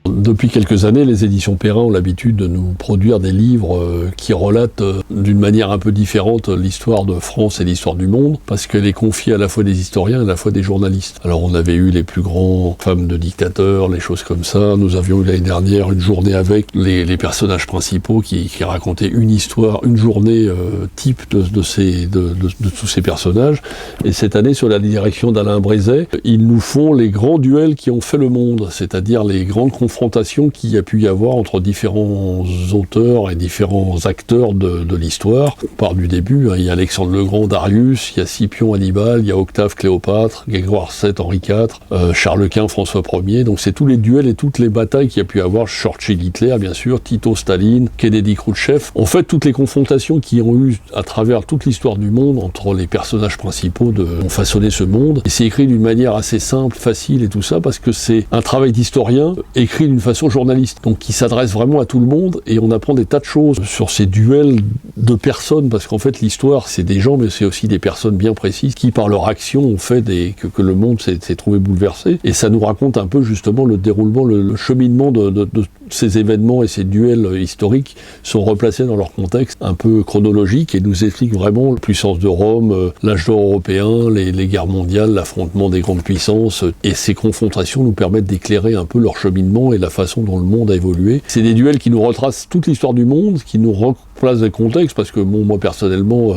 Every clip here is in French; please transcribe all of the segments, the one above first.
Depuis quelques années, les éditions Perrin ont l'habitude de nous produire des livres qui relatent d'une manière un peu différente l'histoire de France et l'histoire du monde, parce qu'elle est confiée à la fois des historiens et à la fois des journalistes. Alors on avait eu les plus grands femmes de dictateurs, les choses comme ça. Nous avions eu l'année dernière une journée avec les personnages principaux qui racontaient une histoire, une journée type de tous ces personnages. Et cette année, sur la direction d'Alain Brézet, ils nous font les grands duels qui ont fait le monde, c'est-à-dire les grandes confrontations qu'il y a pu y avoir entre différents auteurs et différents acteurs de l'histoire. On part du début, il y a Alexandre le Grand, Darius, il y a Scipion, Hannibal, il y a Octave, Cléopâtre, Grégoire VII, Henri IV, Charles Quint, François Ier. Donc c'est tous les duels et toutes les batailles qu'il y a pu y avoir, Churchill, Hitler, bien sûr, Tito, Staline, Kennedy, Khrouchtchev. En fait, toutes les confrontations qui ont eu à travers toute l'histoire du monde entre les personnages principaux ont façonné ce monde. Et c'est écrit d'une manière assez simple, facile et tout ça, parce que c'est un travail d'historien écrit d'une façon journaliste, donc qui s'adresse vraiment à tout le monde, et on apprend des tas de choses sur ces duels de personnes, parce qu'en fait l'histoire c'est des gens, mais c'est aussi des personnes bien précises qui par leur action ont fait que le monde s'est trouvé bouleversé, et ça nous raconte un peu justement le déroulement, le cheminement de ces événements, et ces duels historiques sont replacés dans leur contexte un peu chronologique et nous expliquent vraiment la puissance de Rome, l'âge d'or européen, les guerres mondiales, l'affrontement des grandes puissances, et ces confrontations nous permettent d'éclairer un peu leur cheminement et la façon dont le monde a évolué. C'est des duels qui nous retracent toute l'histoire du monde, qui nous replacent des contextes, parce que moi personnellement,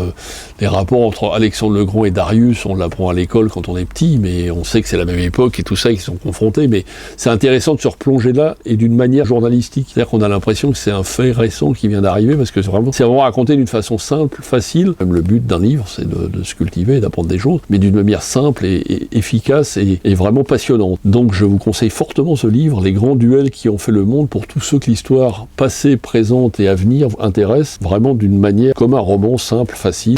les rapports entre Alexandre le Grand et Darius, on l'apprend à l'école quand on est petit, mais on sait que c'est la même époque et tout ça, ils sont confrontés, mais c'est intéressant de se replonger là, et d'une manière journalistique. C'est-à-dire qu'on a l'impression que c'est un fait récent qui vient d'arriver, parce que c'est vraiment raconté d'une façon simple, facile. Même le but d'un livre, c'est de se cultiver, d'apprendre des choses, mais d'une manière simple et efficace et vraiment passionnante. Donc je vous conseille fortement ce livre, Les grands duels qui ont fait le monde, pour tous ceux que l'histoire passée, présente et à venir intéresse, vraiment d'une manière comme un roman simple, facile.